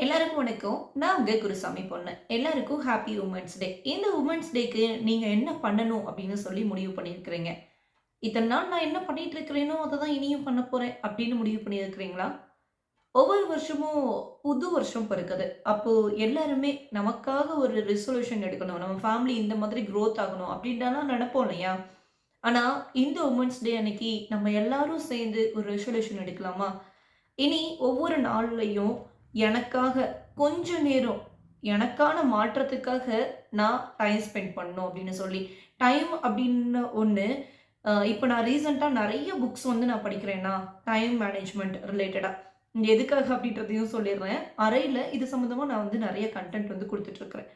எல்லாருக்கும் வணக்கம். நான் உங்க குருசாமி பொண்ணு. எல்லாருக்கும் ஹாப்பி உமன்ஸ் டே. இந்த உமன்ஸ் டேக்கு நீங்க என்ன பண்ணணும் அப்படின்னு சொல்லி முடிவு பண்ணியிருக்கிறீங்க? இத்தன நாள் நான் என்ன பண்ணிட்டு இருக்கிறேனோ, அத தான் இனியும் பண்ண போறேன் அப்படின்னு முடிவு பண்ணியிருக்கிறீங்களா? ஒவ்வொரு வருஷமும் புது வருஷம் பிறக்குது. அப்போ எல்லாருமே நமக்காக ஒரு ரெசல்யூஷன் எடுக்கணும். நம்ம ஃபேமிலி இந்த மாதிரி குரோத் ஆகணும் அப்படின்ட்டுலாம் நெனைப்போம் இல்லையா? ஆனா இந்த உமன்ஸ் டே அன்னைக்கு நம்ம எல்லாரும் சேர்ந்து ஒரு ரெசல்யூஷன் எடுக்கலாமா? இனி ஒவ்வொரு நாள்லயும் எனக்காக கொஞ்ச நேரம், எனக்கான மாற்றத்துக்காக நான் டைம் ஸ்பெண்ட் பண்ணணும் அப்படின்னு சொல்லி. டைம் அப்படின்னு ஒண்ணு இப்ப நான் ரீசென்ட்டா நெறைய புக்ஸ் வந்து நான் படிக்கிறேன்னா, டைம் மேனேஜ்மென்ட் ரிலேட்டடா. எதுக்காக அப்படின்றதையும் சொல்லிர்றேன். அறையில இது சம்மந்தமா நான் வந்து நெறைய கன்டென்ட் வந்து குடுத்துட்டுருக்கிறேன்.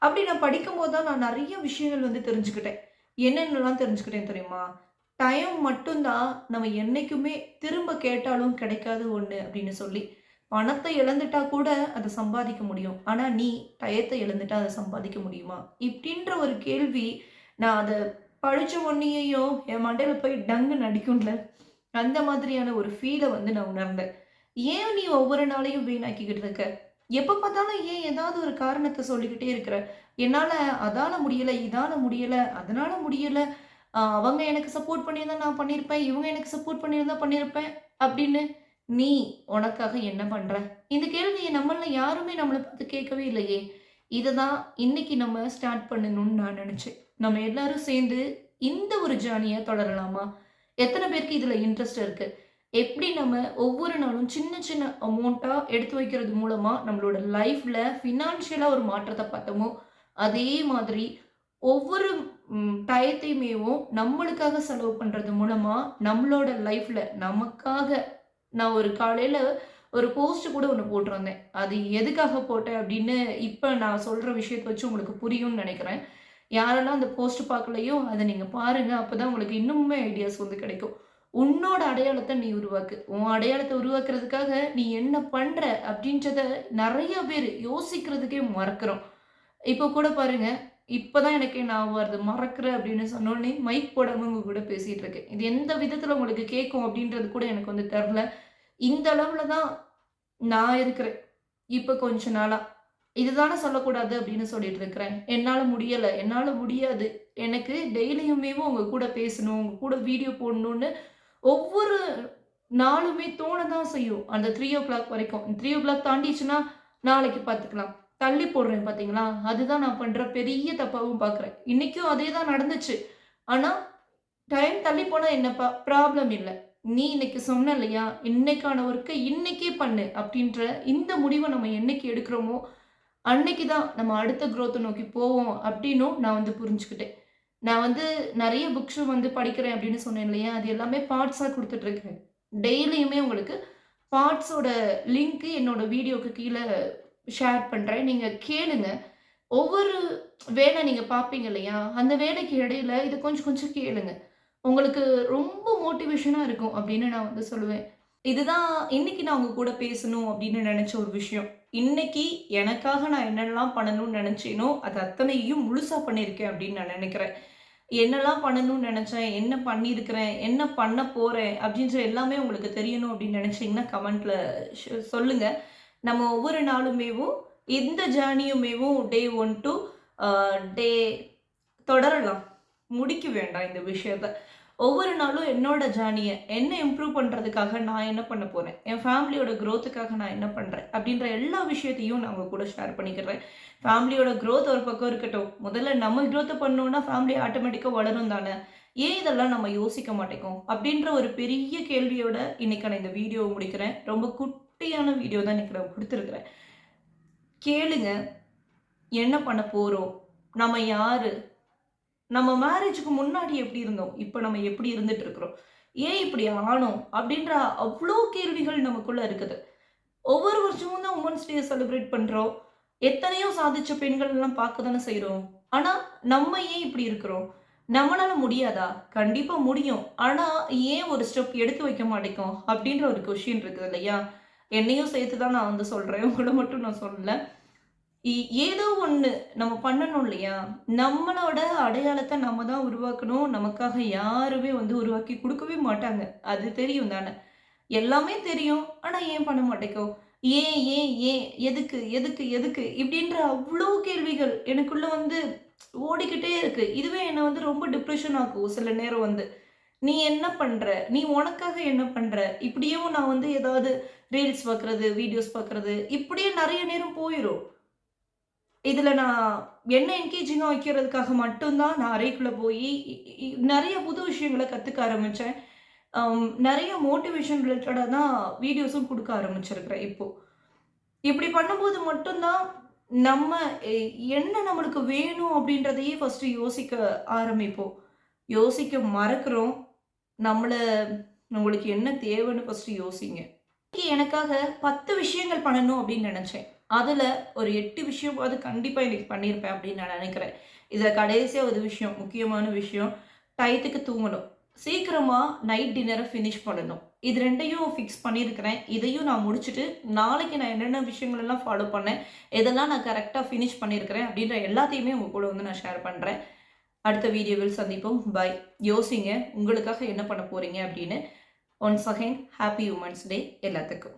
அப்படி நான் படிக்கும்போது தான் நான் நெறைய விஷயங்கள் வந்து தெரிஞ்சுக்கிட்டேன். என்னென்னலாம் தெரிஞ்சுக்கிட்டேன் தெரியுமா? டைம் மட்டும் தான் நம்ம என்னைக்குமே திரும்ப கேட்டாலும் கிடைக்காத ஒண்ணு அப்படின்னு சொல்லி. பணத்த இழந்துட்டா கூட அத சம்பாதிக்க முடியும். ஆனா நீ டயத்த இழந்துட்டா அத சம்பாதிக்க முடியுமா? இப்படின்ற ஒரு கேள்வி நான் அத படிச்ச உடனேயும் என் மண்டையில போய் டங்குன்னு அடிக்கும்ல. அந்த மாதிரியான ஒரு ஃபீல வந்து நான் உணர்ந்தேன். ஏன் நீ ஒவ்வொரு நாளையும் வீணாக்கிக்கிட்டு இருக்க? எப்ப பார்த்தாலும் ஏன் ஏதாவது ஒரு காரணத்த சொல்லிக்கிட்டே இருக்கிற? என்னால அதால முடியல, இதால முடியல, அதனால முடியல. அவங்க எனக்கு சப்போர்ட் பண்ணியிருந்தா நான் பண்ணியிருப்பேன். இவங்க எனக்கு சப்போர்ட் பண்ணியிருந்தா பண்ணியிருப்பேன். அப்படின்னு நீ உனக்காக என்ன பண்ற? இந்த கேள்விய நம்மள்ல யாருமே நம்மள பார்த்து கேட்கவே இல்லையே! இத தான் இன்னைக்கு நம்ம ஸ்டார்ட் பண்ணணும்னு நான் நெனச்சேன். நம்ம எல்லாரும் சேர்ந்து இந்த ஒரு ஜர்னிய தொடரலாமா? எத்தன பேருக்கு இதுல இன்ட்ரெஸ்ட் இருக்கு? எப்படி நம்ம ஒவ்வொரு நாளும் சின்ன சின்ன அமௌண்ட்டா எடுத்து வைக்கிறது மூலமா நம்மளோட லைஃப்ல ஃபினான்ஷியலா ஒரு மாற்றத்த பார்த்தோமோ, அதே மாதிரி ஒவ்வொரு டயத்தையுமேவும் நம்மளுக்காக செலவு பண்றது மூலமா, நம்மளோட லைஃப்ல நமக்காக நான் ஒரு காலையில ஒரு போஸ்ட் கூட ஒண்ணு போட்டிருந்தேன். அது எதுக்காக போட்டேன் அப்படின்னு, இப்ப நான் சொல்ற விஷயத்த வச்சு உங்களுக்கு புரியும்னு நெனைக்கிறேன். யாரெல்லாம் அந்த போஸ்ட் பார்க்கலையோ, அத நீங்க பாருங்க. அப்பதான் உங்களுக்கு இன்னுமே ஐடியாஸ் வந்து கிடைக்கும். உன்னோட அடையாளத்த நீ உருவாக்கு. உன் அடையாளத்த உருவாக்குறதுக்காக நீ என்ன பண்ற அப்படின்றத நெறைய பேரு யோசிக்கிறதுக்கே மறக்கிறோம். இப்போ கூட பாருங்க, இப்பதான் எனக்கே ஞாபகம் வருது. மறக்கிறேன் அப்படின்னு சொன்னோனே, மைக் போடாம உங்க கூட பேசிட்டு இருக்கேன். இது எந்த விதத்தில உங்களுக்கு கேட்கும் அப்படின்றது கூட எனக்கு வந்து தெர்ல. இந்த அளவுல தான் நான் இருக்கிறேன். இப்ப கொஞ்ச நாளா. இதுதானே சொல்லக்கூடாது அப்படின்னு சொல்லிட்டு இருக்கிறேன். என்னால முடியல, என்னால முடியாது. எனக்கு டெய்லியுமேவும் உங்க கூட பேசணும், உங்க கூட வீடியோ போடணும்னு ஒவ்வொரு நாளுமே தோண தான் செய்யும். அந்த 3:00 வரைக்கும். 3:00 தாண்டிருச்சுன்னா, நாளைக்கு பார்த்துக்கலாம். தள்ளி போடுறேன் பார்த்தீங்களா? அதுதான் நான் பண்ற பெரிய தப்பாவும் பார்க்குறேன். இன்னைக்கும் அதே தான் நடந்துச்சு. ஆனா, டைம் தள்ளி போனா என்னப்பா ப்ராப்ளம் இல்ல. நீ இன்னைக்கு சொன்ன இல்லையா? இன்னைக்கான ஒர்க்க இன்னைக்கே பண்ணு அப்டின்ற இந்த முடிவ நம்ம என்னைக்கு எடுக்கிறோமோ, அன்னைக்கு தான் நம்ம அடுத்த குரோத்த நோக்கி போவோம் அப்டின்னும் நான் வந்து புரிஞ்சுக்கிட்டேன். நான் வந்து நெறைய புக்ஸ் வந்து படிக்கிறேன் அப்டின்னு சொன்னேன் இல்லையா? அது எல்லாமே பார்ட்ஸா குடுத்துட்டுருக்கேன். டெய்லியுமே உங்களுக்கு பார்ட்ஸோட லிங்க் என்னோட வீடியோக்கு கீழ ஷேர் பண்றேன். நீங்க கேளுங்க. ஒவ்வொரு வேலை நீங்க பார்ப்பீங்க இல்லையா? அந்த வேலைக்கு இடையில இத கொஞ்சம் கொஞ்சம் கேளுங்க. உங்களுக்கு ரொம்ப மோட்டிவேஷனா இருக்கும் அப்படின்னு நான் வந்து சொல்லுவேன். இதுதான் இன்னைக்கு நான் உங்க கூட பேசணும் அப்படின்னு நெனச்ச ஒரு விஷயம். இன்னைக்கு எனக்காக நான் என்னென்னலாம் பண்ணணும்னு நெனச்சேனோ, அது அத்தனையும் முழுசா பண்ணியிருக்கேன் அப்படின்னு நான் நெனைக்கிறேன். என்னலாம் பண்ணணும்னு நெனச்சேன், என்ன பண்ணியிருக்கிறேன், என்ன பண்ண போறேன் அப்படின்ற எல்லாமே உங்களுக்கு தெரியணும் அப்படின்னு நெனச்சீங்கன்னா கமெண்ட்ல சொல்லுங்க. நம்ம ஒவ்வொரு நாளுமேவும் இந்த ஜர்னியுமேவும் டே 1 டூ டே தொடரலாம். முடிக்க வேண்டாம் இந்த விஷயத்த. ஒவ்வொரு நாளும் என்னோட ஜர்னிய என்ன இம்ப்ரூவ் பண்றதுக்காக நான் என்ன பண்ண போறேன்? என் ஃபேமிலியோட குரோத்துக்காக நான் என்ன பண்றேன்? அப்படின்ற எல்லா விஷயத்தையும் நான் உங்க கூட ஷேர் பண்ணிக்கிறேன். ஃபேமிலியோட குரோத் ஒரு பக்கம் இருக்கட்டும். முதல்ல நம்ம குரோத்த பண்ணோம்னா ஃபேமிலி ஆட்டோமேட்டிக்கா வளரும் தானே! ஏன் இதெல்லாம் நம்ம யோசிக்க மாட்டேங்கிறோம்? அப்படின்ற ஒரு பெரிய கேள்வியோட இன்னைக்கான இந்த வீடியோவ முடிக்கிறேன். ரொம்ப குட்டியான வீடியோ தான் இன்னைக்கு நான் குடுத்துருக்கிறேன். கேளுங்க. என்ன பண்ண போறோம்? நம்ம யாரு? நம்ம மேரேஜுக்கு முன்னாடி எப்படி இருந்தோம்? இப்ப நம்ம எப்படி இருந்துட்டு இருக்கிறோம்? ஏன் இப்படி ஆனோம்? அப்படின்ற அவ்ளோ கேள்விகள் நமக்குள்ள இருக்குது. ஒவ்வொரு வருஷமும் தான் உமன்ஸ் டே செலிப்ரேட் பண்றோம். எத்தனையோ சாதிச்ச பெண்கள் எல்லாம் பார்க்க தானே செய்றோம். ஆனா, நம்ம ஏன் இப்படி இருக்கிறோம்? நம்மளால முடியாதா? கண்டிப்பா முடியும். ஆனா, ஏன் ஒரு ஸ்டெப் எடுத்து வைக்க மாட்டேங்கிறோம்? அப்படின்ற ஒரு கொஸ்டின் இருக்குது இல்லையா? என்னையும் சேர்த்து தான் நான் வந்து சொல்றேன். உங்கள மட்டும் நான் சொல்லல. ஏதோ ஒண்ணு நம்ம பண்ணணும் இல்லையா? நம்மளோட அடையாளத்த நம்ம தான் உருவாக்கணும். நமக்காக யாருமே வந்து உருவாக்கி குடுக்கவே மாட்டாங்க. அது தெரியும் தானே! எல்லாமே தெரியும். ஆனா ஏன் பண்ண மாட்டேங்கிறோம்? ஏன், ஏன், ஏன்? எதுக்கு, எதுக்கு, எதுக்கு? இப்படின்ற அவ்ளோ கேள்விகள் எனக்குள்ள வந்து ஓடிக்கிட்டே இருக்கு. இதுவே என்ன வந்து ரொம்ப டிப்ரஷன் ஆக்கும் சில நேரம் வந்து. நீ என்ன பண்ற? நீ உனக்காக என்ன பண்ற? இப்படியும் நான் வந்து ஏதாவது ரீல்ஸ் பார்க்குறது, வீடியோஸ் பார்க்குறது, இப்படியே நெறைய நேரம் போயிரும். இதுல நான் என்ன என்கேஜிங்கா வைக்கிறதுக்காக மட்டும் தான் நான் அறைக்குள்ள போயி நெறைய புது விஷயங்கள கத்துக்க ஆரம்பிச்சேன். நெறைய மோட்டிவேஷன் ரிலேட்டடா தான் வீடியோஸும் குடுக்க ஆரம்பிச்சிருக்கிறேன் இப்போ. இப்படி பண்ணும்போது மட்டும் தான் நம்ம எ என்ன நம்மளுக்கு வேணும் அப்படின்றதையே ஃபர்ஸ்ட்டு யோசிக்க ஆரம்பிப்போம். யோசிக்க மறக்கிறோம். நம்மள உங்களுக்கு என்ன தேவைன்னு ஃபர்ஸ்ட்டு யோசிங்க. இன்னைக்கு எனக்காக 10 விஷயங்கள் பண்ணணும் அப்படின்னு நெனச்சேன். அதுல ஒரு 8 விஷயமாவது கண்டிப்பா இன்னைக்கு பண்ணியிருப்பேன் அப்படின்னு நான் நெனைக்கிறேன். இதுல கடைசியா ஒரு விஷயம், முக்கியமான விஷயம், டயத்துக்கு தூங்கணும். சீக்கிரமா நைட் டின்னர ஃபினிஷ் பண்ணணும். இது 2யும் ஃபிக்ஸ் பண்ணியிருக்கிறேன். இதையும் நான் முடிச்சுட்டு, நாளைக்கு நான் என்னென்ன விஷயங்கள் எல்லாம் ஃபாலோ பண்ணேன், எதெல்லாம் நான் கரெக்ட்டா ஃபினிஷ் பண்ணியிருக்கிறேன் அப்படின்ற எல்லாத்தையுமே உங்க கூட வந்து நான் ஷேர் பண்றேன். அடுத்த வீடியோவில் சந்திப்போம். பை. யோசிங்க, உங்களுக்காக என்ன பண்ண போறீங்க அப்படின்னு. Once again happy women's day எல்லாத்துக்கும்.